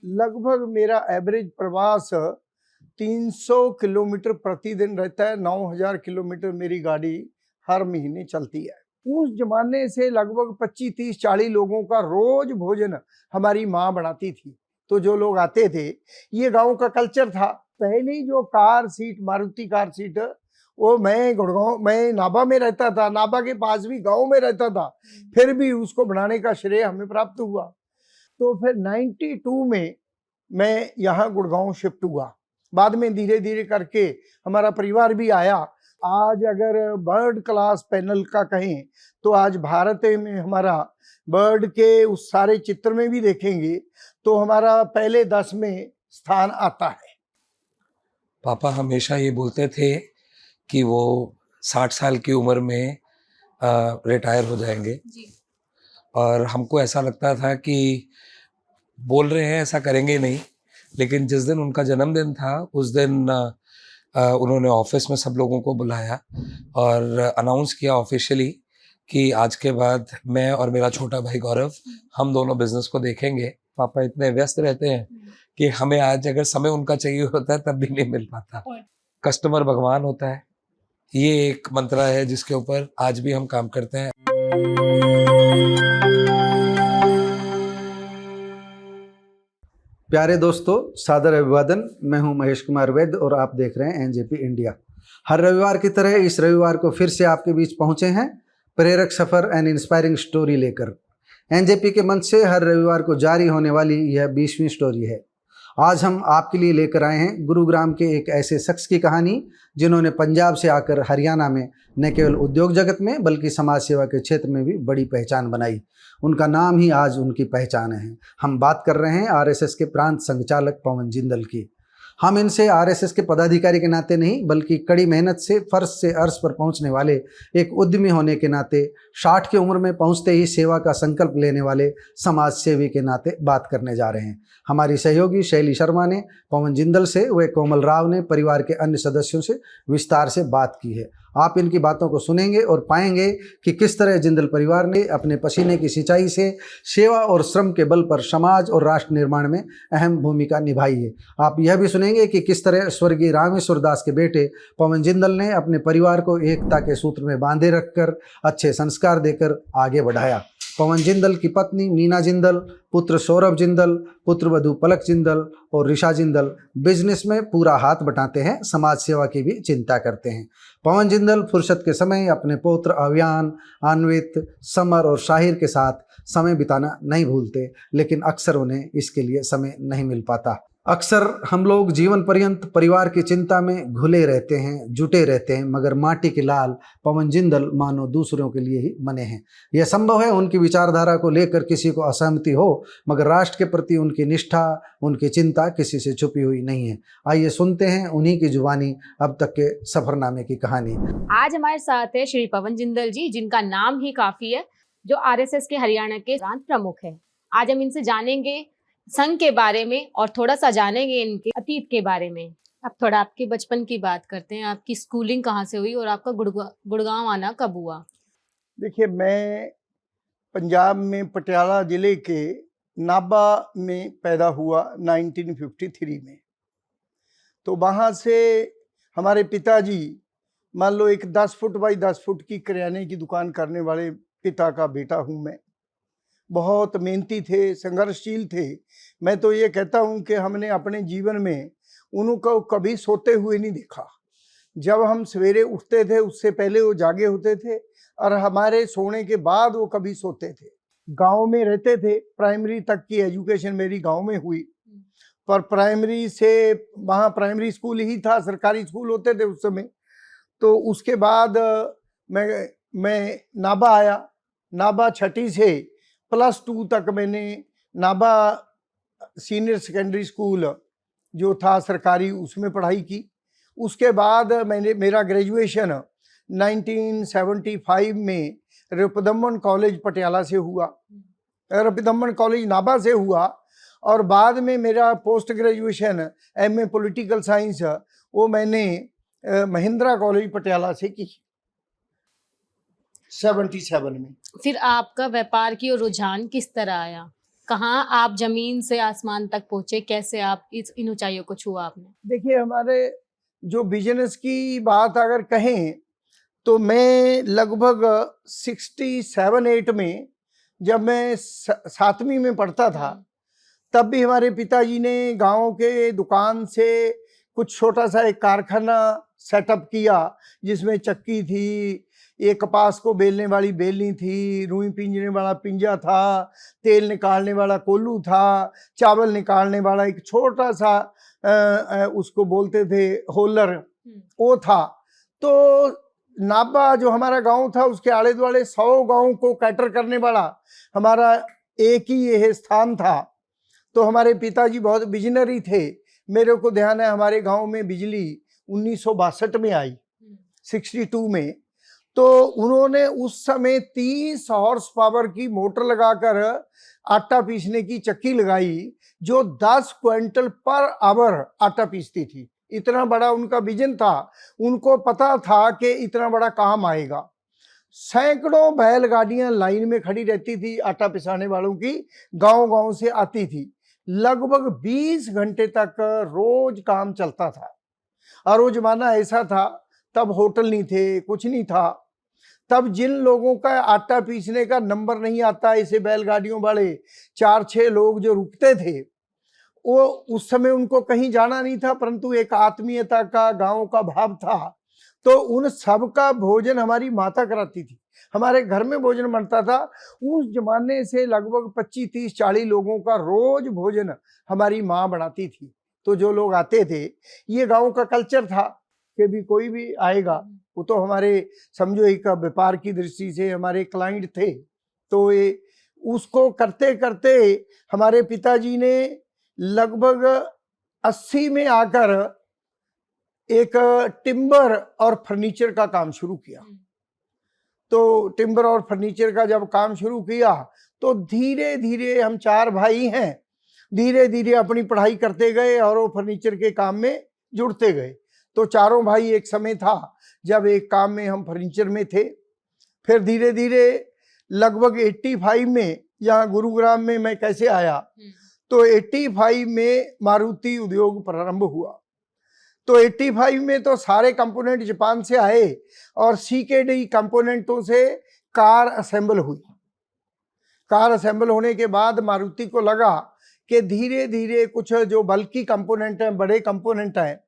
लगभग मेरा एवरेज प्रवास 300 किलोमीटर प्रतिदिन रहता है। 9000 किलोमीटर मेरी गाड़ी हर महीने चलती है। उस जमाने से लगभग 25, 30, 40 लोगों का रोज भोजन हमारी माँ बनाती थी। तो जो लोग आते थे, ये गांव का कल्चर था। पहली जो car seat, Maruti car seat, वो मैं नाभा में रहता था, नाभा के पास भी गांव में रहता था, फिर भी उसको बनाने का श्रेय हमें प्राप्त हुआ। तो फिर 92 में मैं यहाँ गुड़गांव शिफ्ट हुआ। बाद में धीरे धीरे करके हमारा परिवार भी आया। आज अगर बर्ड क्लास पैनल का कहें तो आज भारत में हमारा बर्ड के उस सारे चित्र में भी देखेंगे तो हमारा पहले 10 में स्थान आता है। पापा हमेशा ये बोलते थे कि वो 60 साल की उम्र में रिटायर हो जाएंगे जी। और हमको ऐसा लगता था कि बोल रहे हैं ऐसा करेंगे नहीं, लेकिन जिस दिन उनका जन्मदिन था उस दिन उन्होंने ऑफिस में सब लोगों को बुलाया और अनाउंस किया ऑफिशियली कि आज के बाद मैं और मेरा छोटा भाई गौरव हम दोनों बिजनेस को देखेंगे। पापा इतने व्यस्त रहते हैं कि हमें आज अगर समय उनका चाहिए होता है तब भी नहीं मिल पाता। कस्टमर भगवान होता है, ये एक मंत्र है जिसके ऊपर आज भी हम काम करते हैं। प्यारे दोस्तों, सादर अभिवादन। मैं हूं महेश कुमार वैद्य और आप देख रहे हैं एनजेपी इंडिया। हर रविवार की तरह इस रविवार को फिर से आपके बीच पहुंचे हैं प्रेरक सफर एंड इंस्पायरिंग स्टोरी लेकर। एनजेपी के मंच से हर रविवार को जारी होने वाली यह 20वीं स्टोरी है। आज हम आपके लिए लेकर आए हैं गुरुग्राम के एक ऐसे शख्स की कहानी जिन्होंने पंजाब से आकर हरियाणा में न केवल उद्योग जगत में बल्कि समाज सेवा के क्षेत्र में भी बड़ी पहचान बनाई। उनका नाम ही आज उनकी पहचान है। हम बात कर रहे हैं आरएसएस के प्रांत संचालक पवन जिंदल की। हम इनसे आरएसएस के पदाधिकारी के नाते नहीं बल्कि कड़ी मेहनत से फर्श से अर्श पर पहुंचने वाले एक उद्यमी होने के नाते, 60 की उम्र में पहुंचते ही सेवा का संकल्प लेने वाले समाज सेवी के नाते बात करने जा रहे हैं। हमारी सहयोगी शैली शर्मा ने पवन जिंदल से, व कोमल राव ने परिवार के अन्य सदस्यों से विस्तार से बात की है। आप इनकी बातों को सुनेंगे और पाएंगे कि किस तरह जिंदल परिवार ने अपने पसीने की सिंचाई से सेवा और श्रम के बल पर समाज और राष्ट्र निर्माण में अहम भूमिका निभाई है। आप यह भी सुनेंगे कि किस तरह स्वर्गीय रामेश्वर दास के बेटे पवन जिंदल ने अपने परिवार को एकता के सूत्र में बांधे रखकर अच्छे संस्कार देकर आगे बढ़ाया। पवन जिंदल की पत्नी मीना जिंदल, पुत्र सौरभ जिंदल, पुत्रवधू पलक जिंदल और ऋषा जिंदल बिजनेस में पूरा हाथ बटाते हैं, समाज सेवा की भी चिंता करते हैं। पवन जिंदल फुर्सत के समय अपने पौत्र अव्यान, अन्वित, समर और शाहिर के साथ समय बिताना नहीं भूलते, लेकिन अक्सर उन्हें इसके लिए समय नहीं मिल पाता। अक्सर हम लोग जीवन पर्यंत परिवार की चिंता में घुले रहते हैं, जुटे रहते हैं, मगर माटी के लाल पवन जिंदल मानो दूसरों के लिए ही बने हैं। यह संभव है उनकी विचारधारा को लेकर किसी को असहमति हो, मगर राष्ट्र के प्रति उनकी निष्ठा, उनकी चिंता किसी से छुपी हुई नहीं है। आइए सुनते हैं उन्हीं की जुबानी अब तक के सफरनामे की कहानी। आज हमारे साथ है श्री पवन जिंदल जी, जिनका नाम ही काफी है, जो आरएसएस के हरियाणा के प्रांत प्रमुख है। आज हम इनसे जानेंगे संघ के बारे में और थोड़ा सा जानेंगे इनके अतीत के बारे में। अब थोड़ा आपके बचपन की बात करते हैं। आपकी स्कूलिंग कहाँ से हुई और आपका गुड़गांव आना कब हुआ? देखिए, मैं पंजाब में पटियाला जिले के नाभा में पैदा हुआ 1953 में। तो वहाँ से हमारे पिताजी, मान लो एक 10 फुट बाई 10 फुट की किराने की दुकान करने वाले पिता का बेटा हूँ मैं। बहुत मेहनती थे, संघर्षशील थे। मैं तो ये कहता हूँ कि हमने अपने जीवन में उनको कभी सोते हुए नहीं देखा। जब हम सवेरे उठते थे उससे पहले वो जागे होते थे और हमारे सोने के बाद वो कभी सोते थे। गांव में रहते थे, प्राइमरी तक की एजुकेशन मेरी गांव में हुई, पर प्राइमरी से वहाँ प्राइमरी स्कूल ही था, सरकारी स्कूल होते थे उस समय। तो उसके बाद मैं नाभा आया। नाभा 6ठी से +2 तक मैंने नाभा सीनियर सेकेंडरी स्कूल जो था सरकारी, उसमें पढ़ाई की। उसके बाद मेरा ग्रेजुएशन 1975 में रिपदमन कॉलेज पटियाला से हुआ, रिपदमन कॉलेज नाभा से हुआ, और बाद में मेरा post graduation MA political science वो मैंने महिंद्रा कॉलेज पटियाला से की 77 में। फिर आपका व्यापार की ओर रुझान किस तरह आया? कहाँ आप जमीन से आसमान तक पहुंचे, कैसे आप इन ऊंचाइयों को छुआ आपने? देखिए, हमारे जो बिजनेस की बात अगर कहें तो मैं लगभग 67-8 में, जब मैं 7वीं में पढ़ता था, तब भी हमारे पिताजी ने गांव के दुकान से कुछ छोटा सा एक कारखाना सेटअप किया, जिसमें चक्की थी, एक कपास को बेलने वाली बेलनी थी, रुई पिंजने वाला पिंजा था, तेल निकालने वाला कोल्लू था, चावल निकालने वाला एक छोटा सा उसको बोलते थे होलर, वो था। तो नाबा जो हमारा गांव था, उसके आले दुआले 100 गांव को कैटर करने वाला हमारा एक ही यह स्थान था। तो हमारे पिताजी बहुत विजनरी थे। मेरे को ध्यान है, हमारे गांव में बिजली 1962 में आई, 62 में। तो उन्होंने उस समय 30 हॉर्स पावर की मोटर लगाकर आटा पीसने की चक्की लगाई, जो 10 क्विंटल पर आवर आटा पीसती थी। इतना बड़ा उनका विजन था। उनको पता था कि इतना बड़ा काम आएगा। सैकड़ों बैलगाड़ियां लाइन में खड़ी रहती थी, आटा पिसाने वालों की गांव गांव से आती थी। लगभग 20 घंटे तक रोज काम चलता था। और वो जमाना ऐसा था, तब होटल नहीं थे, कुछ नहीं था। तब जिन लोगों का आटा पीसने का नंबर नहीं आता, ऐसे बैलगाड़ियों वाले 4-6 लोग जो रुकते थे, वो उस समय उनको कहीं जाना नहीं था, परंतु एक आत्मीयता का, गांव का भाव था। तो उन सब का भोजन हमारी माता कराती थी। हमारे घर में भोजन बनता था। उस जमाने से लगभग 25, 30, 40 लोगों का रोज भोजन हमारी माँ बनाती थी। तो जो लोग आते थे, ये गांव का कल्चर था कि भी कोई भी आएगा, वो तो हमारे समझो एक व्यापार की दृष्टि से हमारे क्लाइंट थे। तो ये उसको करते करते हमारे पिताजी ने लगभग 80 में आकर एक टिम्बर और फर्नीचर का काम शुरू किया। तो टिम्बर और फर्नीचर का जब काम शुरू किया, तो धीरे धीरे, हम 4 भाई हैं, धीरे धीरे अपनी पढ़ाई करते गए और वो फर्नीचर के काम में जुड़ते गए। तो चारों भाई एक समय था जब एक काम में हम फर्नीचर में थे। फिर धीरे धीरे लगभग 85 में यहाँ गुरुग्राम में मैं कैसे आया, तो 85 में मारुति उद्योग प्रारंभ हुआ। तो 85 में तो सारे कंपोनेंट जापान से आए और CKD कंपोनेंटों से कार असेंबल हुई। कार असेंबल होने के बाद मारुति को लगा कि धीरे धीरे कुछ जो बल्कि कंपोनेंट हैं, बड़े कंपोनेंट हैं,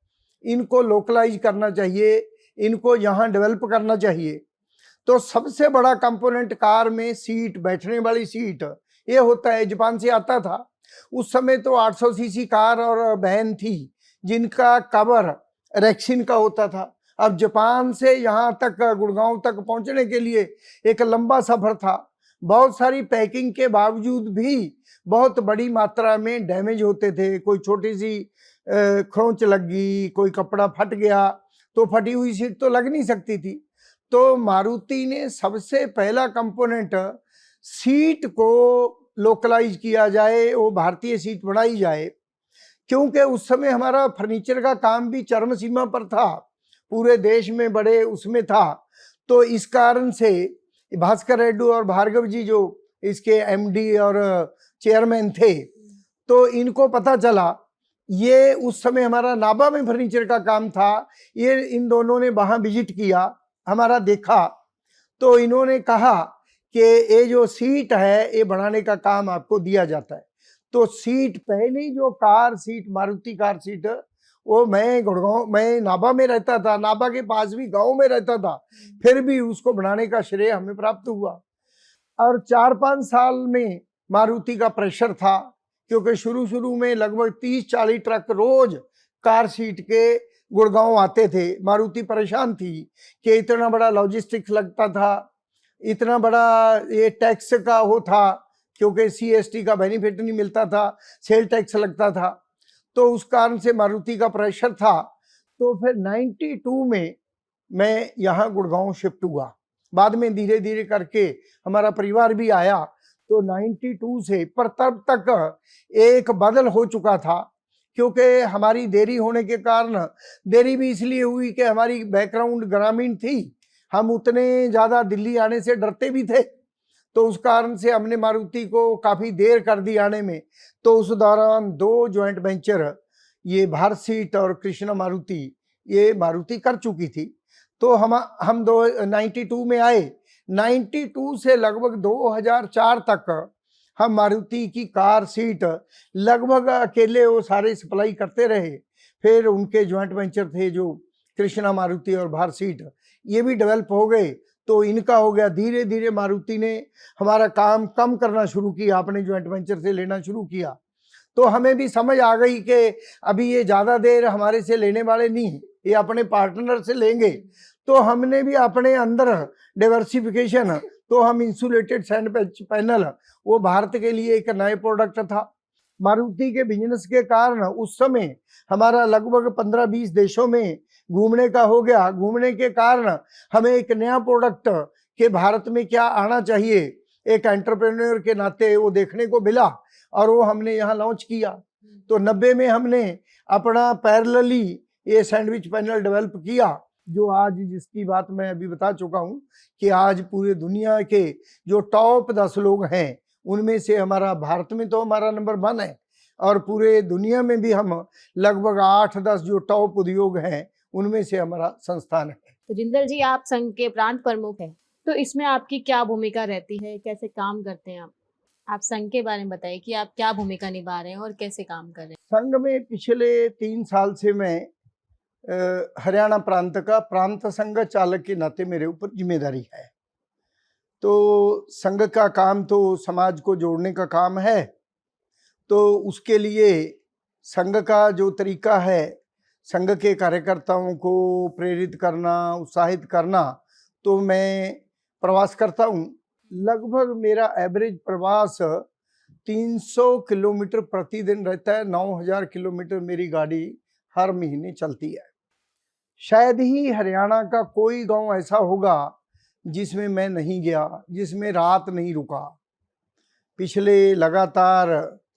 इनको लोकलाइज करना चाहिए, इनको यहाँ डेवलप करना चाहिए। तो सबसे बड़ा कंपोनेंट कार में सीट, बैठने वाली सीट, ये होता है, जापान से आता था। उस समय तो 800 सीसी कार और वैन थी, जिनका कवर रेक्सिन का होता था। अब जापान से यहाँ तक गुड़गांव तक पहुँचने के लिए एक लंबा सफर था। बहुत सारी पैकिंग के बावजूद भी बहुत बड़ी मात्रा में डैमेज होते थे। कोई छोटी सी खरोंच लग गई, कोई कपड़ा फट गया, तो फटी हुई सीट तो लग नहीं सकती थी। तो मारुति ने सबसे पहला कंपोनेंट सीट को लोकलाइज किया जाए, वो भारतीय सीट बनाई जाए, क्योंकि उस समय हमारा फर्नीचर का काम भी चरम सीमा पर था, पूरे देश में बड़े उसमें था। तो इस कारण से भास्कर रेड्डी और भार्गव जी जो इसके MD और चेयरमैन थे, तो इनको पता चला, ये उस समय हमारा नाबा में फर्नीचर का काम था, ये इन दोनों ने वहाँ विजिट किया, हमारा देखा। तो इन्होंने कहा कि ये जो सीट है, ये बनाने का काम आपको दिया जाता है। तो सीट, पहली जो car seat, Maruti car seat, वो मैं गुड़गांव, मैं नाबा में रहता था, नाबा के पास भी गांव में रहता था, फिर भी उसको बनाने का श्रेय हमें प्राप्त हुआ। और 4-5 साल में मारुति का प्रेशर था, क्योंकि शुरू में लगभग 30-40 ट्रक रोज कार सीट के गुड़गांव आते थे। मारुति परेशान थी कि इतना बड़ा लॉजिस्टिक्स लगता था, इतना बड़ा ये टैक्स का हो था, क्योंकि CST का बेनिफिट नहीं मिलता था, सेल टैक्स लगता था। तो उस कारण से मारुति का प्रेशर था। तो फिर 92 में मैं यहाँ गुड़गांव शिफ्ट हुआ। बाद में धीरे धीरे करके हमारा परिवार भी आया। तो 92 से, पर तब तक एक बदल हो चुका था, क्योंकि हमारी देरी होने के कारण, देरी भी इसलिए हुई कि हमारी बैकग्राउंड ग्रामीण थी, हम उतने ज़्यादा दिल्ली आने से डरते भी थे। तो उस कारण से हमने मारुति को काफ़ी देर कर दी आने में। तो उस दौरान 2 जॉइंट वेंचर ये भारत सीट और कृष्णा मारुति ये मारुति कर चुकी थी। तो हम 92 में आए। 92 से लगभग 2004 तक हम मारुति की कार सीट लगभग अकेले वो सारे सप्लाई करते रहे। फिर उनके जॉइंट वेंचर थे जो कृष्णा मारुति और भारत सीट, ये भी डेवलप हो गए। तो इनका हो गया। धीरे धीरे मारुति ने हमारा काम कम करना शुरू किया, अपने जॉइंट वेंचर से लेना शुरू किया। तो हमें भी समझ आ गई कि अभी ये ज़्यादा देर हमारे से लेने वाले नहीं, ये अपने पार्टनर से लेंगे। तो हमने भी अपने अंदर डाइवर्सिफिकेशन, तो हम इंसुलेटेड सैंडविच पैनल, वो भारत के लिए एक नए प्रोडक्ट था। मारुति के बिजनेस के कारण उस समय हमारा लगभग 15-20 देशों में घूमने का हो गया। घूमने के कारण हमें एक नया प्रोडक्ट के भारत में क्या आना चाहिए, एक एंटरप्रेन्योर के नाते वो देखने को मिला और वो हमने यहाँ लॉन्च किया। तो 90 में हमने अपना पैरेलली ये सैंडविच पैनल डेवलप किया, जो आज जिसकी बात मैं अभी बता चुका हूँ कि आज पूरे दुनिया के जो टॉप 10 लोग हैं उनमें से हमारा भारत में तो हमारा नंबर 1 है, और पूरे दुनिया में भी हम लगभग 8-10 जो टॉप उद्योग हैं उनमें से हमारा संस्थान है। तो जिंदल जी, आप संघ के प्रांत प्रमुख हैं, तो इसमें आपकी क्या भूमिका रहती है, कैसे काम करते हैं आप संघ के बारे में बताइए कि आप क्या भूमिका निभा रहे हैं और कैसे काम कर रहे हैं। संघ में पिछले 3 साल से मैं हरियाणा प्रांत का प्रांत संघ चालक के नाते मेरे ऊपर जिम्मेदारी है। तो संघ का काम तो समाज को जोड़ने का काम है। तो उसके लिए संघ का जो तरीका है, संघ के कार्यकर्ताओं को प्रेरित करना, उत्साहित करना, तो मैं प्रवास करता हूँ। लगभग मेरा एवरेज प्रवास 300 किलोमीटर प्रतिदिन रहता है। 9000 किलोमीटर मेरी गाड़ी हर महीने चलती है। शायद ही हरियाणा का कोई गांव ऐसा होगा जिसमें मैं नहीं गया, जिसमें रात नहीं रुका। पिछले लगातार,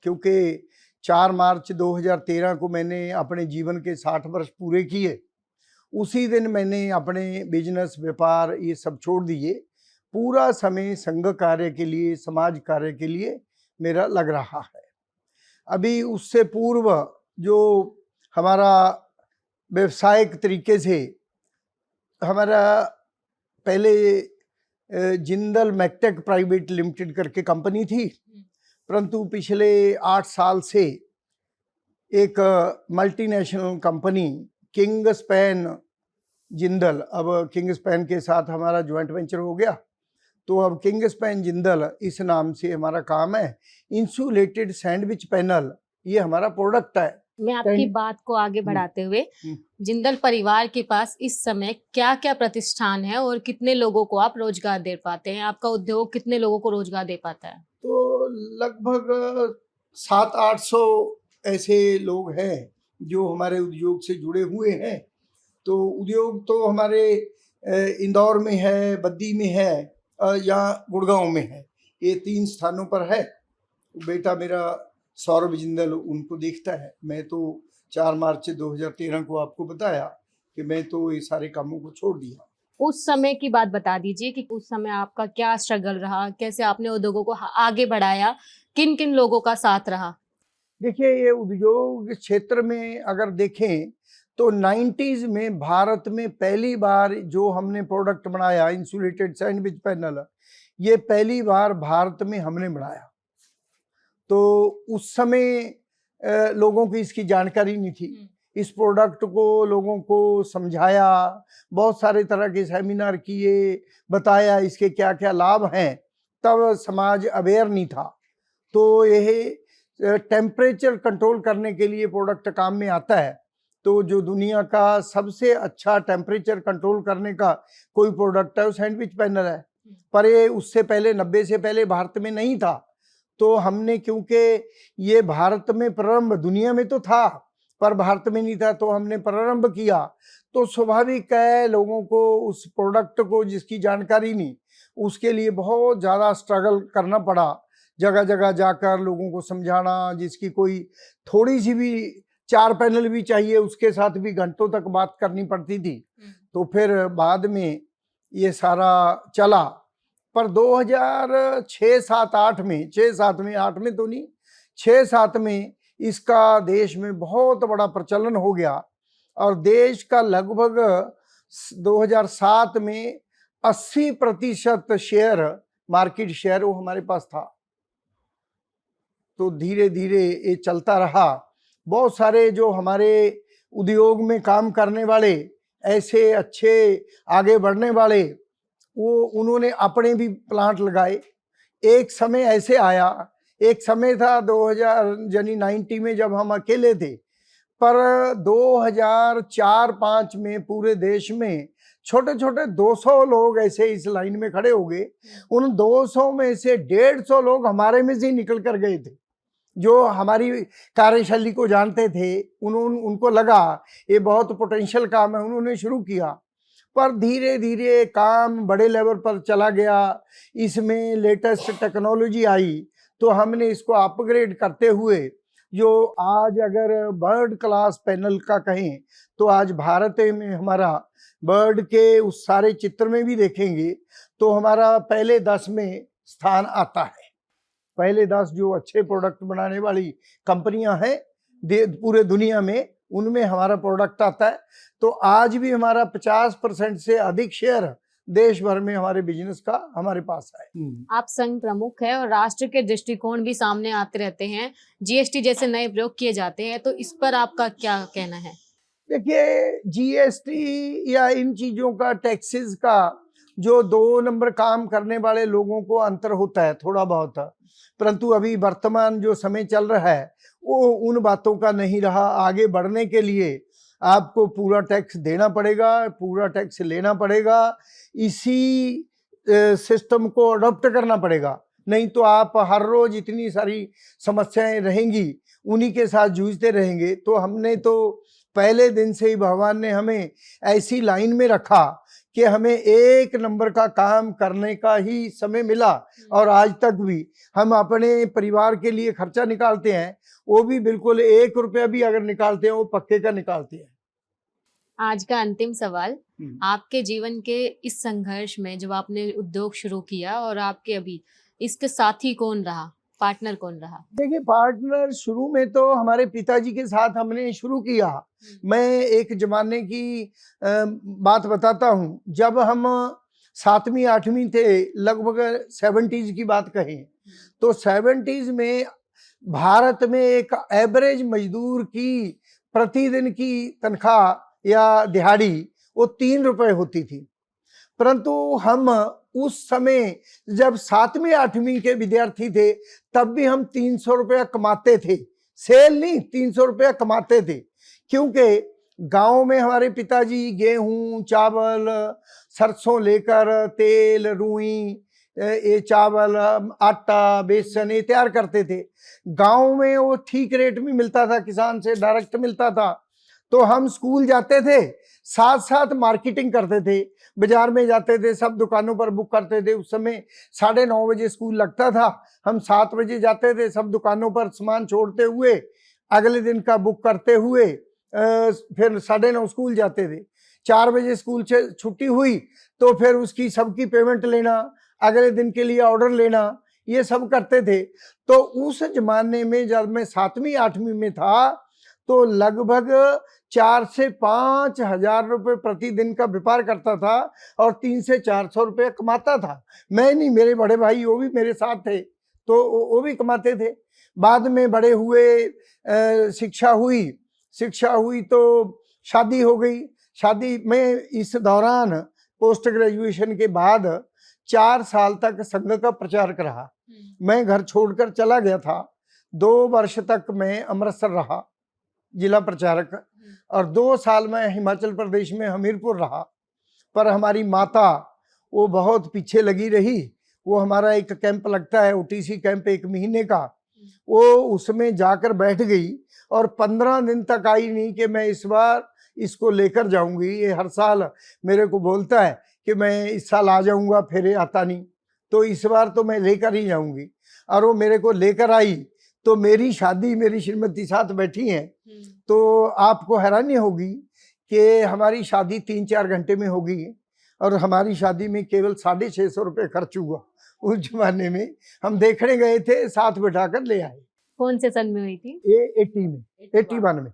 क्योंकि 4 मार्च 2013 को मैंने अपने जीवन के 60 वर्ष पूरे किए, उसी दिन मैंने अपने बिजनेस, व्यापार ये सब छोड़ दिए। पूरा समय संघ कार्य के लिए, समाज कार्य के लिए मेरा लग रहा है। अभी उससे पूर्व जो हमारा व्यवसायिक तरीके से हमारा पहले जिंदल मैकटेक प्राइवेट लिमिटेड करके कंपनी थी, परंतु पिछले 8 साल से एक multinational company king span Jindal, अब किंग स्पैन के साथ हमारा ज्वाइंट वेंचर हो गया। तो अब किंग स्पैन जिंदल इस नाम से हमारा काम है। इंसुलेटेड सैंडविच पैनल ये हमारा प्रोडक्ट है। मैं आपकी बात को आगे बढ़ाते हुए, जिंदल परिवार के पास इस समय क्या क्या प्रतिष्ठान है और कितने लोगों को आप रोजगार दे पाते हैं, आपका उद्योग कितने लोगों को रोजगार दे पाता है? तो लगभग 700-800 ऐसे लोग हैं जो हमारे उद्योग से जुड़े हुए हैं। तो उद्योग तो हमारे इंदौर में है, बद्दी में है या गुड़गांव में है, ये 3 स्थानों पर है। बेटा मेरा सौरभ जिंदल उनको देखता है। मैं तो 4 मार्च 2013 को आपको बताया कि मैं तो ये सारे कामों को छोड़ दिया। उस समय की बात बता दीजिए कि उस समय आपका क्या स्ट्रगल रहा, कैसे आपने उद्योगों को आगे बढ़ाया, किन किन लोगों का साथ रहा? देखिए, ये उद्योग क्षेत्र में अगर देखें तो 90s में भारत में पहली बार जो हमने प्रोडक्ट बनाया इंसुलेटेड सैंडविच पैनल, ये पहली बार भारत में हमने बनाया। तो उस समय लोगों की इसकी जानकारी नहीं थी। इस प्रोडक्ट को लोगों को समझाया, बहुत सारे तरह के सेमिनार किए, बताया इसके क्या क्या लाभ हैं, तब समाज अवेयर नहीं था। तो यह टेम्परेचर कंट्रोल करने के लिए प्रोडक्ट काम में आता है। तो जो दुनिया का सबसे अच्छा टेम्परेचर कंट्रोल करने का कोई प्रोडक्ट है वो सैंडविच पैनल है। पर ये उससे पहले 90 से पहले भारत में नहीं था। तो हमने, क्योंकि ये भारत में प्रारंभ, दुनिया में तो था पर भारत में नहीं था, तो हमने प्रारंभ किया। तो स्वाभाविक है लोगों को उस प्रोडक्ट को जिसकी जानकारी नहीं, उसके लिए बहुत ज़्यादा स्ट्रगल करना पड़ा। जगह जगह जाकर लोगों को समझाना, जिसकी कोई थोड़ी सी भी 4 पैनल भी चाहिए उसके साथ भी घंटों तक बात करनी पड़ती थी। तो फिर बाद में ये सारा चला पर 2006-7-8 में, 6-7 में, 8 में तो नहीं, 6-7 में इसका देश में बहुत बड़ा प्रचलन हो गया और देश का लगभग 2007 में 80% शेयर, मार्केट शेयर वो हमारे पास था। तो धीरे धीरे ये चलता रहा। बहुत सारे जो हमारे उद्योग में काम करने वाले, ऐसे अच्छे आगे बढ़ने वाले, वो उन्होंने अपने भी प्लांट लगाए। एक समय ऐसे आया, एक समय था 2090 में जब हम अकेले थे, पर 2004-5 में पूरे देश में छोटे छोटे 200 लोग ऐसे इस लाइन में खड़े हो गए। उन 200 में से 150 लोग हमारे में से निकल कर गए थे, जो हमारी कार्यशैली को जानते थे। उनको लगा ये बहुत पोटेंशियल काम है, उन्होंने शुरू किया। पर धीरे धीरे काम बड़े लेवल पर चला गया, इसमें लेटेस्ट टेक्नोलॉजी आई, तो हमने इसको अपग्रेड करते हुए जो आज अगर बर्ड क्लास पैनल का कहें तो आज भारत में हमारा बर्ड के उस सारे चित्र में भी देखेंगे तो हमारा पहले 10 में स्थान आता है। पहले 10 जो अच्छे प्रोडक्ट बनाने वाली कंपनियां हैं पूरे दुनिया में, उनमें हमारा प्रोडक्ट आता है। तो आज भी हमारा 50% से अधिक शेयर देश भर में हमारे बिजनेस का हमारे पास है। आप संघ प्रमुख है और राष्ट्र के दृष्टिकोण भी सामने आते रहते हैं, जीएसटी जैसे नए प्रयोग किए जाते हैं, तो इस पर आपका क्या कहना है? देखिए, जीएसटी या इन चीजों का, टैक्सेस का जो 2 नंबर काम करने वाले लोगों को अंतर होता है थोड़ा बहुत, परंतु अभी वर्तमान जो समय चल रहा है वो उन बातों का नहीं रहा। आगे बढ़ने के लिए आपको पूरा टैक्स देना पड़ेगा, पूरा टैक्स लेना पड़ेगा, इसी सिस्टम को अडॉप्ट करना पड़ेगा, नहीं तो आप हर रोज इतनी सारी समस्याएं रहेंगी, उन्हीं के साथ जूझते रहेंगे। तो हमने तो पहले दिन से ही भगवान ने हमें ऐसी लाइन में रखा कि हमें 1 नंबर का काम करने का ही समय मिला, और आज तक भी हम अपने परिवार के लिए खर्चा निकालते हैं, वो भी बिल्कुल 1 रुपया भी अगर निकालते हैं वो पक्के का निकालते हैं। आज का अंतिम सवाल, आपके जीवन के इस संघर्ष में जब आपने उद्योग शुरू किया और आपके अभी इसके साथी कौन रहा, पार्टनर कौन रहा? देखिए, पार्टनर शुरू में तो हमारे पिताजी के साथ हमने शुरू किया। मैं एक जमाने की बात बताता हूँ, जब हम 7वीं 8वीं थे, लगभग 70s की बात कहें तो 70s में भारत में एक एवरेज मजदूर की प्रतिदिन की तनख्वाह या दिहाड़ी वो 3 रुपए होती थी। परंतु हम उस समय जब 7वीं 8वीं के विद्यार्थी थे तब भी हम 300 रुपया कमाते थे, सेल नहीं, 300 रुपया कमाते थे, क्योंकि गांव में हमारे पिताजी गेहूं, चावल, सरसों लेकर तेल, रुई, ये चावल, आटा, बेसन ये तैयार करते थे। गांव में वो ठीक रेट में मिलता था, किसान से डायरेक्ट मिलता था। तो हम स्कूल जाते थे, साथ साथ मार्केटिंग करते थे, बाजार में जाते थे, सब दुकानों पर बुक करते थे। उस समय 9:30 बजे स्कूल लगता था, हम 7 बजे जाते थे, सब दुकानों पर सामान छोड़ते हुए अगले दिन का बुक करते हुए फिर 9:30 स्कूल जाते थे। 4 बजे स्कूल से छुट्टी हुई तो फिर उसकी सबकी पेमेंट लेना, अगले दिन के लिए ऑर्डर लेना, ये सब करते थे। तो उस जमाने में जब मैं 7वीं 8वीं में था तो लगभग 4 से 5 हजार रुपये प्रतिदिन का व्यापार करता था और 300 से 400 रुपये कमाता था। मैं नहीं, मेरे बड़े भाई वो भी मेरे साथ थे तो वो भी कमाते थे। बाद में बड़े हुए, शिक्षा हुई तो शादी हो गई। शादी में इस दौरान पोस्ट ग्रेजुएशन के बाद 4 साल तक संघ का प्रचारक रहा। मैं घर छोड़कर चला गया था। 2 वर्ष तक मैं अमृतसर रहा जिला प्रचारक, और 2 साल में हिमाचल प्रदेश में हमीरपुर रहा। पर हमारी माता वो बहुत पीछे लगी रही। वो हमारा एक कैंप लगता है, ओटीसी कैंप, 1 महीने का, वो उसमें जाकर बैठ गई और 15 दिन तक आई नहीं कि मैं इस बार इसको लेकर जाऊंगी। ये हर साल मेरे को बोलता है कि मैं इस साल आ जाऊंगा, फिर आता नहीं, तो इस बार तो मैं लेकर ही जाऊंगी। और वो मेरे को लेकर आई तो मेरी शादी, मेरी श्रीमती साथ बैठी हैं, तो आपको हैरानी होगी कि हमारी शादी 3-4 घंटे में होगी और हमारी शादी में केवल 650 रुपये खर्च हुआ। उस जमाने में हम देखने गए थे, साथ बैठाकर ले आए। कौन से सन में हुई थी? ये 81 में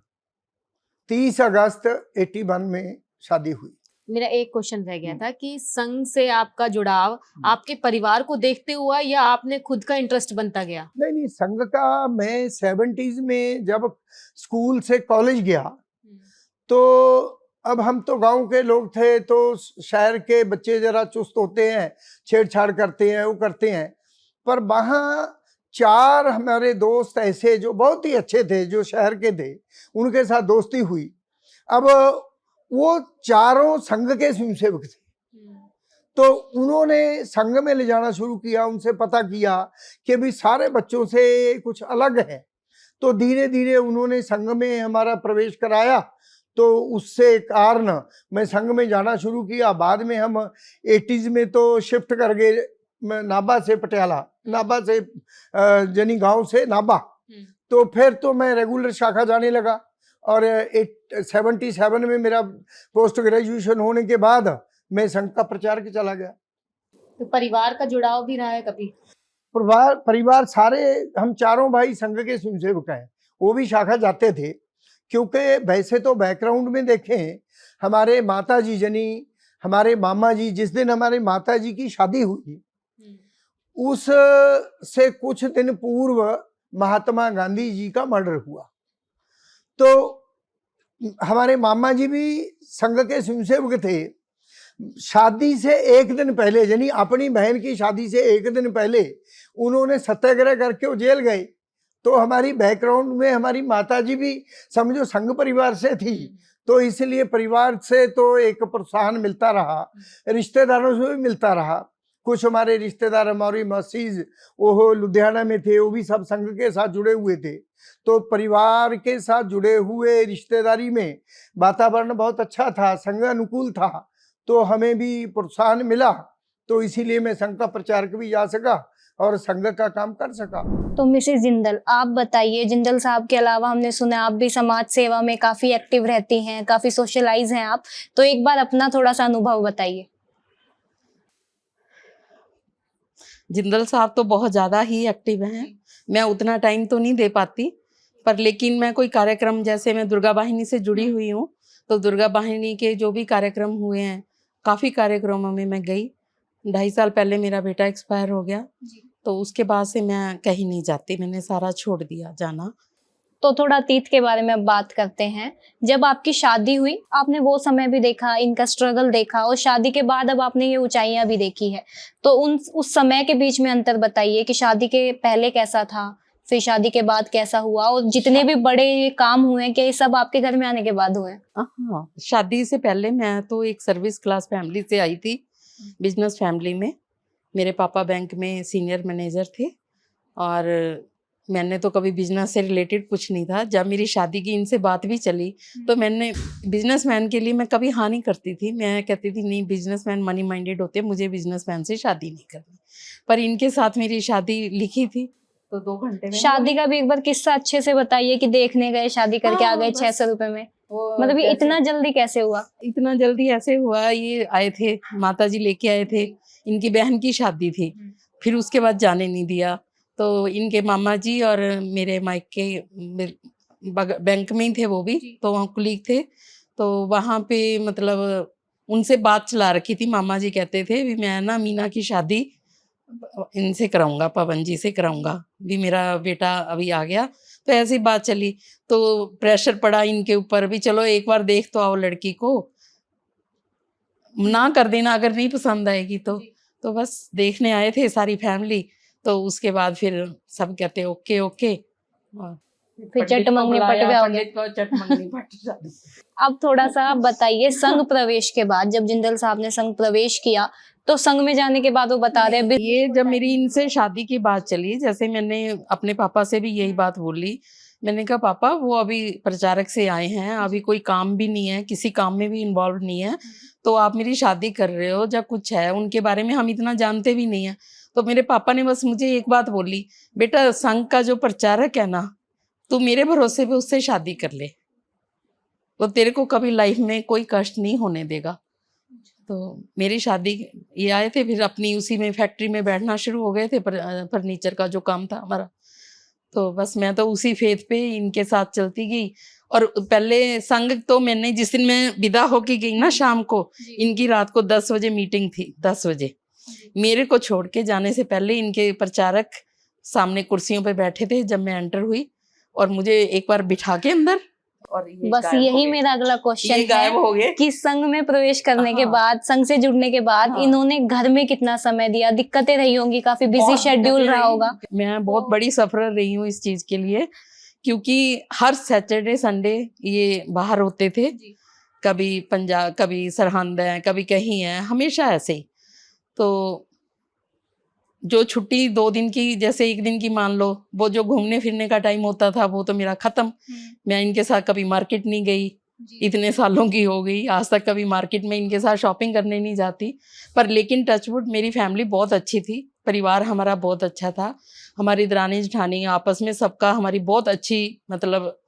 30 अगस्त 81 में शादी हुई। मेरा एक क्वेश्चन रह गया था कि संघ से आपका जुड़ाव आपके परिवार को देखते हुआ या आपने खुद का इंटरेस्ट बनता गया? नहीं, संघ का मैं 70s में जब स्कूल से कॉलेज गया, तो अब हम तो गांव के लोग थे, तो शहर के बच्चे जरा चुस्त होते हैं, छेड़छाड़ करते हैं, वो करते हैं। पर वहाँ 4 हमारे दोस्त ऐसे जो बहुत ही अच्छे थे, जो शहर के थे, उनके साथ दोस्ती हुई। अब वो चारों संघ के स्वयंसेवक थे, तो उन्होंने संघ में ले जाना शुरू किया। उनसे पता किया कि भी सारे बच्चों से कुछ अलग है, तो धीरे धीरे उन्होंने संघ में हमारा प्रवेश कराया। तो उससे कारण मैं संघ में जाना शुरू किया। बाद में हम 80s में तो शिफ्ट कर गए नाभा से पटियाला, नाभा से जनी गांव से नाभा। तो फिर तो मैं रेगुलर शाखा जाने लगा, और 77 में मेरा पोस्ट ग्रेजुएशन होने के बाद मैं संघ का प्रचारक चला गया। तो परिवार का जुड़ाव भी रहा है कभी? परिवार सारे हम चारों भाई संघ के स्वयंसेवक हैं, वो भी शाखा जाते थे। क्योंकि वैसे तो बैकग्राउंड में देखें, हमारे माता जी जनी, हमारे मामा जी, जिस दिन हमारे माता जी की शादी हुई, उस से कुछ दिन पूर्व महात्मा गांधी जी का मर्डर हुआ। तो हमारे मामा जी भी संघ के स्वयंसेवक थे। शादी से एक दिन पहले, यानी अपनी बहन की शादी से एक दिन पहले उन्होंने सत्याग्रह करके वो जेल गए। तो हमारी बैकग्राउंड में हमारी माताजी भी समझो संघ परिवार से थी, तो इसलिए परिवार से तो एक प्रोत्साहन मिलता रहा, रिश्तेदारों से भी मिलता रहा। कुछ हमारे रिश्तेदार, हमारी मसीज वो लुधियाना में थे, वो भी सब संघ के साथ जुड़े हुए थे। तो परिवार के साथ जुड़े हुए रिश्तेदारी में वातावरण बहुत अच्छा था, संघ अनुकूल था, तो हमें भी प्रोत्साहन मिला। तो इसीलिए मैं संघ का प्रचारक भी जा सका और संघ का काम कर सका। तो मिसेस जिंदल, आप बताइए, जिंदल साहब के अलावा हमने सुना आप भी समाज सेवा में काफी एक्टिव रहती हैं, काफी सोशलाइज हैं आप, तो एक बार अपना थोड़ा सा अनुभव बताइए। जिंदल साहब तो बहुत ज़्यादा ही एक्टिव हैं। मैं उतना टाइम तो नहीं दे पाती, पर लेकिन मैं कोई कार्यक्रम, जैसे मैं दुर्गा वाहिनी से जुड़ी हुई हूँ, तो दुर्गा वाहिनी के जो भी कार्यक्रम हुए हैं, काफ़ी कार्यक्रमों में मैं गई। 2.5 साल पहले मेरा बेटा एक्सपायर हो गया, तो उसके बाद से मैं कहीं नहीं जाती, मैंने सारा छोड़ दिया जाना। तो थोड़ा अतीत के बारे में अब बात करते हैं। जब आपकी शादी हुई, आपने वो समय भी देखा, इनका स्ट्रगल देखा, और शादी के बाद अब आपने ये ऊंचाइयां भी देखी है, तो उस समय के बीच में अंतर बताइए कि शादी के पहले कैसा था, फिर शादी के बाद कैसा हुआ, और जितने भी बड़े काम हुए क्या ये सब आपके घर में आने के बाद हुए? हाँ, शादी से पहले मैं तो एक सर्विस क्लास फैमिली से आई थी, बिजनेस फैमिली में। मेरे पापा बैंक में सीनियर मैनेजर थे, और मैंने तो कभी बिजनेस से रिलेटेड कुछ नहीं था। जब मेरी शादी की इनसे बात भी चली, तो मैंने बिजनेसमैन के लिए मैं कभी हाँ नहीं करती थी। मैं कहती थी नहीं, बिजनेसमैन मनी माइंडेड होते हैं, मुझे बिजनेसमैन से शादी नहीं करनी। पर इनके साथ मेरी शादी लिखी थी, तो 2 घंटे में। शादी का भी एक बार किस्सा अच्छे से बताइए कि देखने गए, शादी करके आ गए 600 रुपए में, मतलब ये इतना जल्दी कैसे हुआ? इतना जल्दी ऐसे हुआ, ये आए थे, माताजी लेके आए थे, इनकी बहन की शादी थी, फिर उसके बाद जाने नहीं दिया। तो इनके मामा जी और मेरे मायके बैंक में ही थे, वो भी तो वहाँ कुलीग थे, तो वहाँ पे मतलब उनसे बात चला रखी थी। मामा जी कहते थे भी मैं ना मीना की शादी इनसे कराऊंगा, पवन जी से कराऊंगा, भी मेरा बेटा अभी आ गया। तो ऐसी बात चली, तो प्रेशर पड़ा इनके ऊपर भी, चलो एक बार देख तो आओ लड़की को, ना कर देना अगर नहीं पसंद आएगी तो बस देखने आए थे सारी फैमिली। तो उसके बाद फिर सब कहते ओके ओके, फिर चटमंगनी पट गया हो गया। चटमंगनी पट। अब थोड़ा सा आप बताइए, संघ प्रवेश के बाद जब जिंदल साहब ने संघ प्रवेश किया, तो संघ में जाने के बाद वो बता रहे हैं, ये जब मेरी इनसे शादी की बात चली, जैसे मैंने अपने पापा से भी यही बात बोली, मैंने कहा पापा वो अभी प्रचारक से आए हैं, अभी कोई काम भी नहीं है, किसी काम में भी इन्वॉल्व नहीं है, तो आप मेरी शादी कर रहे हो, जब कुछ है उनके बारे में हम इतना जानते भी नहीं है। तो मेरे पापा ने बस मुझे एक बात बोली, बेटा संघ का जो प्रचारक है ना, तू मेरे भरोसे पे उससे शादी कर ले, तो तेरे को कभी लाइफ में कोई कष्ट नहीं होने देगा। तो मेरी शादी ये आए थे, फिर अपनी उसी में फैक्ट्री में बैठना शुरू हो गए थे, फर्नीचर का जो काम था हमारा। तो बस मैं तो उसी फेथ पे इनके साथ चलती गई। और पहले संग तो मैंने जिस दिन मैं विदा होके गई ना शाम को, इनकी रात को 10 बजे मीटिंग थी, 10 बजे मेरे को छोड़ के जाने से पहले इनके प्रचारक सामने कुर्सियों पे बैठे थे जब मैं एंटर हुई, और मुझे एक बार बिठा के अंदर, और ये बस गायब हो यही गए। मेरा अगला ये क्वेश्चन गायब है हो गए। कि संघ में प्रवेश करने के हाँ। बाद, संघ से जुड़ने के बाद हाँ। इन्होंने घर में कितना समय दिया? दिक्कतें रही होंगी, काफी बिजी बहुत शेड्यूल दिक्कतें रहा रही। होगा। मैं बहुत बड़ी सफर रही हूँ इस चीज के लिए, क्योंकि हर सैटरडे संडे ये बाहर होते थे, कभी पंजाब, कभी सरहंद है, कभी कहीं है, हमेशा ऐसे ही। तो जो छुट्टी 2 दिन की, जैसे 1 दिन की मान लो, वो जो घूमने फिरने का टाइम होता था वो तो मेरा खत्म। मैं इनके साथ कभी मार्केट नहीं गई, इतने सालों की हो गई, आज तक कभी मार्केट में इनके साथ शॉपिंग करने नहीं जाती। पर लेकिन टचवुड मेरी फैमिली बहुत अच्छी थी, परिवार हमारा बहुत अच्छा था, हमारी दरानी जेठानी आपस में सबका, हमारी बहुत अच्छी मतलब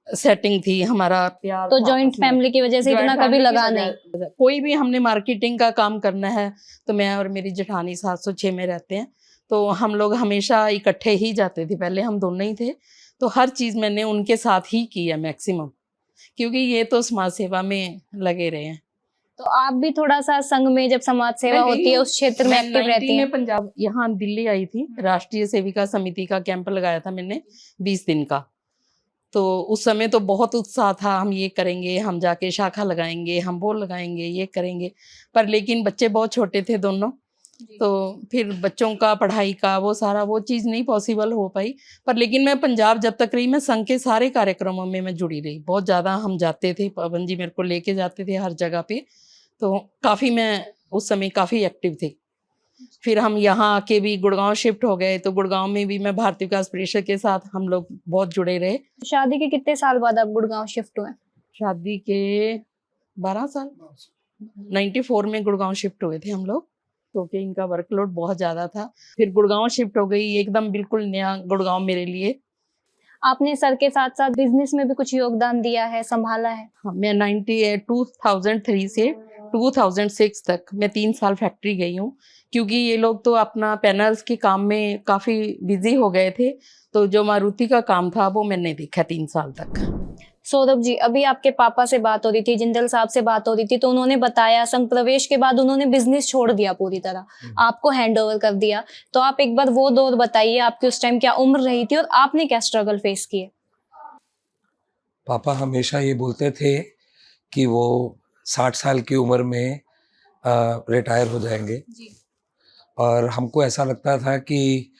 सेटिंग थी, हमारा प्यार तो था जॉइंट आपस में। फैमिली की वजह से Joint इतना कभी family की लगा वजह- नहीं। कोई भी हमने मार्केटिंग का काम करना है तो मैं और मेरी जेठानी 706 में रहते हैं, तो हम लोग हमेशा इकट्ठे ही जाते थे। पहले हम दोनों ही थे, तो हर चीज़ मैंने उनके साथ ही की है मैक्सिमम, क्योंकि ये तो समाज सेवा में लगे रहे हैं। तो आप भी थोड़ा सा संघ में जब समाज सेवा मैं गई होती है हूँ। उस क्षेत्र में मैं एक्टिव 90 रहती है? में पंजाब, यहाँ दिल्ली आई थी, राष्ट्रीय सेविका समिति का कैंप लगाया था मैंने 20 दिन का। तो उस समय तो बहुत उत्साह था, हम ये करेंगे, हम जाके शाखा लगाएंगे, हम वो लगाएंगे, ये करेंगे। पर लेकिन बच्चे बहुत छोटे थे दोनों, तो फिर बच्चों का पढ़ाई का वो सारा वो चीज़ नहीं पॉसिबल हो पाई। पर लेकिन मैं पंजाब जब तक रही, मैं संघ के सारे कार्यक्रमों में मैं जुड़ी रही, बहुत ज़्यादा हम जाते थे, पवन जी मेरे को लेके जाते थे हर जगह पे, तो काफ़ी मैं उस समय काफ़ी एक्टिव थी। फिर हम यहाँ आके भी गुड़गांव शिफ्ट हो गए, तो गुड़गांव में भी मैं भारतीय विकास परिषद के साथ हम लोग बहुत जुड़े रहे। शादी के कितने साल बाद आप गुड़गांव शिफ्ट हुए? शादी के 12 साल, 94 में गुड़गांव शिफ्ट हुए थे हम लोग, क्योंकि इनका वर्कलोड बहुत ज़्यादा था। फिर गुड़गांव शिफ्ट हो गई, एकदम बिल्कुल नया गुड़गांव मेरे लिए। आपने सर के साथ साथ बिजनेस में भी कुछ योगदान दिया है, संभाला है? हाँ, मैं 2003 से 2006 तक मैं 3 साल फैक्ट्री गई हूँ, क्योंकि ये लोग तो अपना पैनल्स के काम में काफ़ी बिजी हो गए थे, तो जो मारुति का काम था वो मैंने देखा 3 साल तक। सौरभ जी, अभी आपके पापा से बात हो रही थी, जिंदल साहब से बात हो रही थी, तो उन्होंने बताया संघ प्रवेश के बाद उन्होंने बिजनेस छोड़ दिया पूरी तरह, आपको हैंड ओवर कर दिया। तो आप एक बार वो दौर बताइए, आपकी उस टाइम क्या उम्र रही थी और आपने क्या स्ट्रगल फेस किए? पापा हमेशा ये बोलते थे कि वो 60 साल की उम्र में रिटायर हो जाएंगे, और हमको ऐसा लगता था कि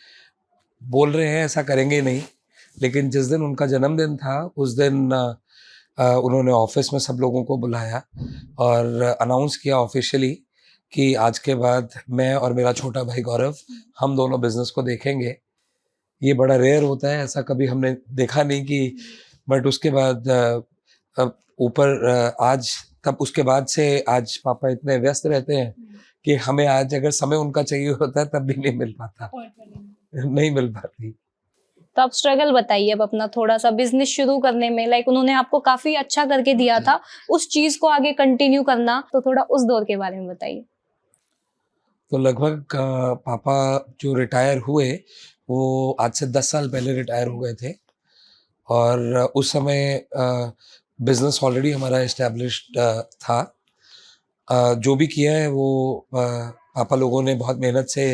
बोल रहे हैं ऐसा करेंगे नहीं। लेकिन जिस दिन उनका जन्मदिन था उस दिन उन्होंने ऑफिस में सब लोगों को बुलाया और अनाउंस किया ऑफिशियली कि आज के बाद मैं और मेरा छोटा भाई गौरव हम दोनों बिजनेस को देखेंगे। ये बड़ा रेयर होता है, ऐसा कभी हमने देखा नहीं कि, बट उसके बाद ऊपर आज तब उसके बाद से आज पापा इतने व्यस्त रहते हैं कि हमें आज अगर समय उनका चाहिए होता है तब भी नहीं मिल पाता, नहीं मिल पाती। तो आप स्ट्रगल बताइए अब अपना थोड़ा सा बिजनेस शुरू करने में, लाइक उन्होंने आपको काफी अच्छा करके दिया था, उस चीज को आगे कंटिन्यू करना, तो थोड़ा उस दौर के बारे में बताइए। तो लगभग पापा जो रिटायर हुए वो आज से 10 साल पहले रिटायर हो गए थे, और उस समय बिजनेस ऑलरेडी हमारा इस्टेब्लिश्ड था। जो भी किया है वो पापा लोगों ने बहुत मेहनत से,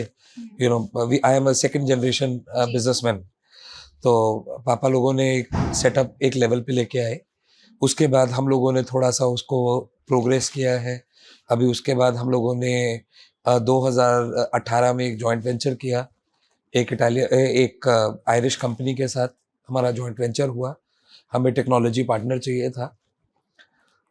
you know, I am a second generation businessman, तो पापा लोगों ने एक सेटअप एक लेवल पे लेके आए। उसके बाद हम लोगों ने थोड़ा सा उसको प्रोग्रेस किया है। अभी उसके बाद हम लोगों ने 2018 में एक जॉइंट वेंचर किया, एक आयरिश कंपनी के साथ हमारा जॉइंट वेंचर हुआ। हमें टेक्नोलॉजी पार्टनर चाहिए था,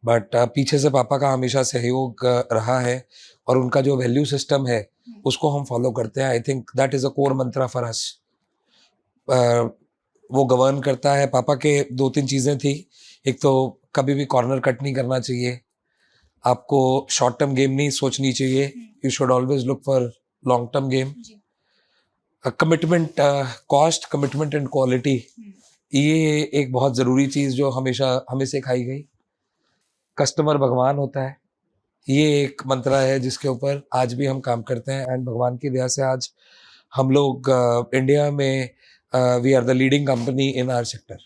बट पीछे से पापा का हमेशा सहयोग रहा है, और उनका जो वैल्यू सिस्टम है उसको हम फॉलो करते हैं। I think that is a core Mantra for us. वो गवर्न करता है। पापा के 2-3 चीज़ें थी। एक तो कभी भी कॉर्नर कट नहीं करना चाहिए, आपको शॉर्ट टर्म गेम नहीं सोचनी चाहिए, you should always look for long term game. Commitment, cost, commitment and quality, ये एक बहुत ज़रूरी चीज़ जो हमेशा हमें सिखाई गई। कस्टमर भगवान होता है, ये एक मंत्र है जिसके ऊपर आज भी हम काम करते हैं, एंड भगवान की दया से आज हम लोग इंडिया में we are the leading company in our sector.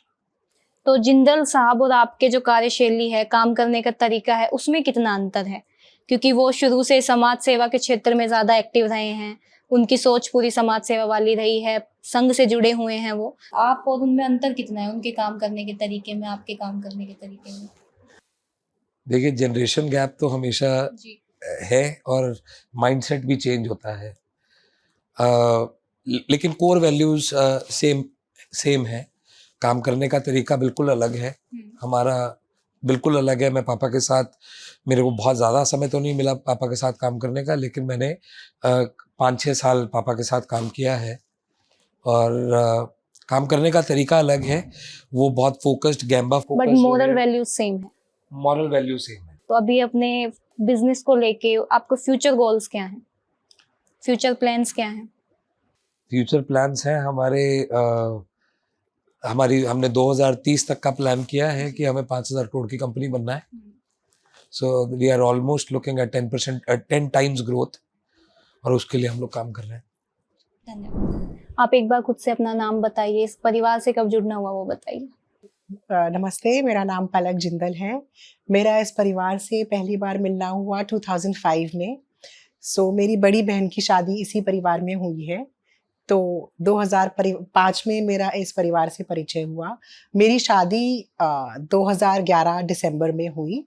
तो जिंदल साहब और आपके जो कार्यशैली है, काम करने का तरीका है, उसमें कितना अंतर है? क्योंकि वो शुरू से समाज सेवा के क्षेत्र में ज्यादा एक्टिव रहे हैं, उनकी सोच पूरी समाज सेवा वाली रही है, संघ से जुड़े हुए हैं वो। आप और उनमें अंतर कितना है, उनके काम करने के तरीके में, आपके काम करने के तरीके में? देखिए, जनरेशन गैप तो हमेशा जी। है और माइंडसेट भी चेंज होता है, लेकिन कोर वैल्यूज सेम है। काम करने का तरीका बिल्कुल अलग है, हमारा बिल्कुल अलग है। मैं पापा के साथ, मेरे को बहुत ज़्यादा समय तो नहीं मिला पापा के साथ काम करने का, लेकिन मैंने 5-6 साल पापा के साथ काम किया है और काम करने का तरीका अलग है। वो बहुत फोकस्ड, गैम्बा but focused, moral values same है। मॉरल वैल्यू सेम है। तो अभी अपने बिजनेस को लेके आपको फ्यूचर गोल्स क्या हैं, फ्यूचर प्लान्स क्या हैं? फ्यूचर प्लान्स हैं हमने 2030 तक का प्लान किया है कि हमें 5,000 करोड़ की कंपनी बनना है। So we are almost looking at 10 times growth, और उसके लिए हम लोग काम कर रहे हैं। धन्यवाद। आप एक बार खुद से अपना नाम बताइए, इस परिवार से कब जुड़ना हुआ वो बताइए। नमस्ते, मेरा नाम पलक जिंदल है। मेरा इस परिवार से पहली बार मिलना हुआ 2005 में। मेरी बड़ी बहन की शादी इसी परिवार में हुई है। तो 2005 में मेरा इस परिवार से परिचय हुआ। मेरी शादी 2011 दिसंबर में हुई।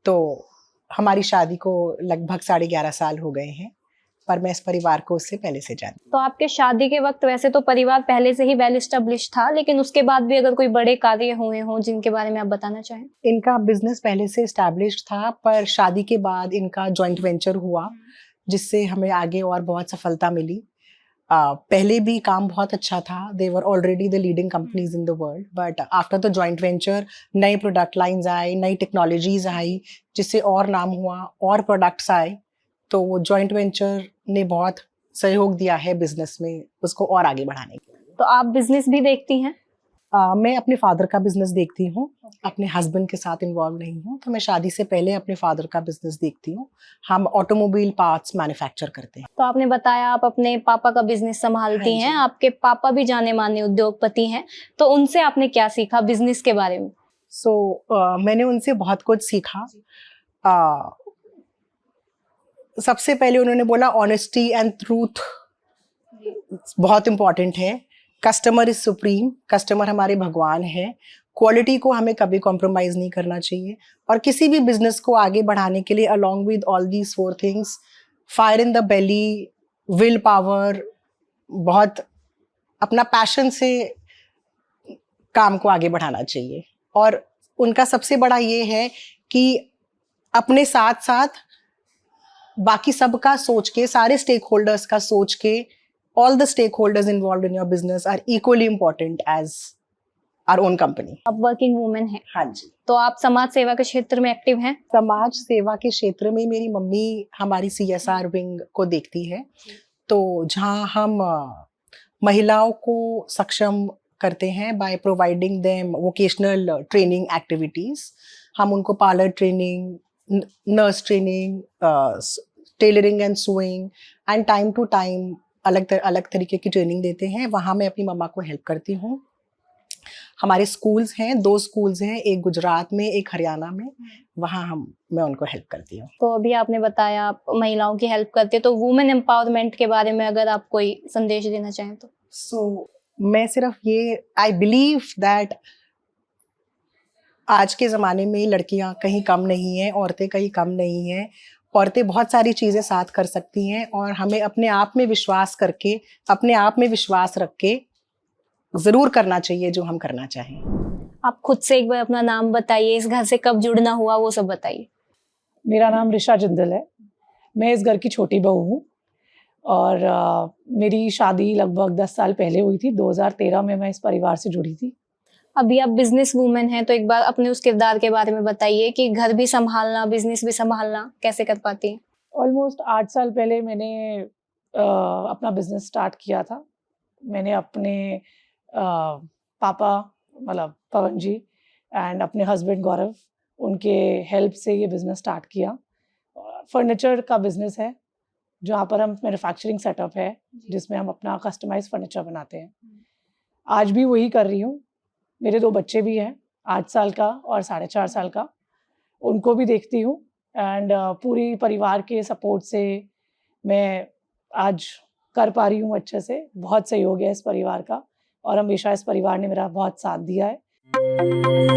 तो हमारी शादी को लगभग 11.5 साल हो गए हैं, पर मैं इस परिवार को उससे पहले से जानती हूँ। तो आपके शादी के वक्त वैसे तो परिवार पहले से ही वेल एस्टेब्लिश था, लेकिन उसके बाद भी अगर कोई बड़े कार्य हुए हों जिनके बारे में आप बताना चाहें? इनका बिजनेस पहले से एस्टैब्लिश्ड था, पर शादी के बाद इनका जॉइंट वेंचर हुआ, जिससे हमें आगे और बहुत सफलता मिली। पहले भी काम बहुत अच्छा था, they were already the leading companies in the world, but after the joint venture नए प्रोडक्ट लाइंस आए, नई टेक्नोलॉजीज आई, जिससे और नाम हुआ और प्रोडक्ट्स आए। तो वो जॉइंट वेंचर ने बहुत सहयोग दिया है बिजनेस में, उसको और आगे बढ़ाने के लिए। तो आप बिजनेस भी देखती हैं? मैं अपने फादर का बिजनेस देखती हूँ, अपने हस्बैंड के साथ इन्वॉल्व नहीं हूँ। तो मैं शादी से पहले अपने फादर का बिजनेस देखती हूँ। हम ऑटोमोबाइल पार्ट्स मैन्युफैक्चर करते हैं। तो आपने बताया आप अपने पापा का बिजनेस संभालती हाँ जी। हैं, आपके पापा भी जाने माने उद्योगपति हैं, तो उनसे आपने क्या सीखा बिजनेस के बारे में? मैंने उनसे बहुत कुछ सीखा। सबसे पहले उन्होंने बोला ऑनेस्टी एंड ट्रूथ बहुत इम्पोर्टेंट है। कस्टमर इज सुप्रीम, कस्टमर हमारे भगवान है। क्वालिटी को हमें कभी कॉम्प्रोमाइज नहीं करना चाहिए, और किसी भी बिजनेस को आगे बढ़ाने के लिए along with all these 4 things, fire in the belly, will power, बहुत अपना पैशन से काम को आगे बढ़ाना चाहिए। और उनका सबसे बड़ा ये है कि अपने साथ साथ बाकी सबका सोच के, सारे स्टेक होल्डर्स का सोच के, all the stakeholders involved in your business are equally important as our own company. आप वर्किंग वुमेन हैं, हाँ जी। तो आप समाज सेवा के क्षेत्र में एक्टिव हैं? समाज सेवा के क्षेत्र में मेरी मम्मी हमारी CSR विंग को देखती है। तो जहाँ हम महिलाओं को सक्षम करते हैं by providing them vocational training activities. हम उनको parlour training, nurse training, tailoring and sewing, and time to time अलग तरीके की ट्रेनिंग देते हैं। वहाँ मैं अपनी मम्मा को हेल्प करती हूँ। हमारे स्कूल्स हैं, 2 स्कूल्स हैं, एक गुजरात में, एक हरियाणा में। वहाँ मैं उनको हेल्प करती हूँ। तो अभी आपने बताया आप महिलाओं की हेल्प करते हैं, तो वुमेन एम्पावरमेंट के बारे में अगर आप कोई संदेश देना चाहें तो? मैं सिर्फ ये, आई बिलीव दैट आज के ज़माने में लड़कियाँ कहीं कम नहीं हैं, औरतें कहीं कम नहीं हैं। औरतें बहुत सारी चीज़ें साथ कर सकती हैं, और हमें अपने आप में विश्वास करके, अपने आप में विश्वास रख के ज़रूर करना चाहिए जो हम करना चाहें। आप खुद से एक बार अपना नाम बताइए, इस घर से कब जुड़ना हुआ वो सब बताइए। मेरा नाम ऋषा जिंदल है। मैं इस घर की छोटी बहू हूँ, और मेरी शादी लगभग 10 साल पहले हुई थी। 2013 में मैं इस परिवार से जुड़ी थी। अभी आप बिजनेस वूमेन हैं, तो एक बार अपने उस किरदार के बारे में बताइए कि घर भी संभालना, बिजनेस भी संभालना कैसे कर पाती हैं? ऑलमोस्ट 8 साल पहले मैंने अपना बिजनेस स्टार्ट किया था। मैंने अपने पापा मतलब पवन जी एंड अपने हस्बैंड गौरव, उनके हेल्प से ये बिजनेस स्टार्ट किया। फर्नीचर का बिजनेस है, जहाँ पर हम मैन्युफैक्चरिंग सेटअप है जिसमें हम अपना कस्टमाइज फर्नीचर बनाते हैं। आज भी वही कर रही हूँ। मेरे 2 बच्चे भी हैं, 8 साल का और 4.5 साल का, उनको भी देखती हूँ एंड पूरी परिवार के सपोर्ट से मैं आज कर पा रही हूँ अच्छे से। बहुत सहयोग है इस परिवार का और हमेशा इस परिवार ने मेरा बहुत साथ दिया है।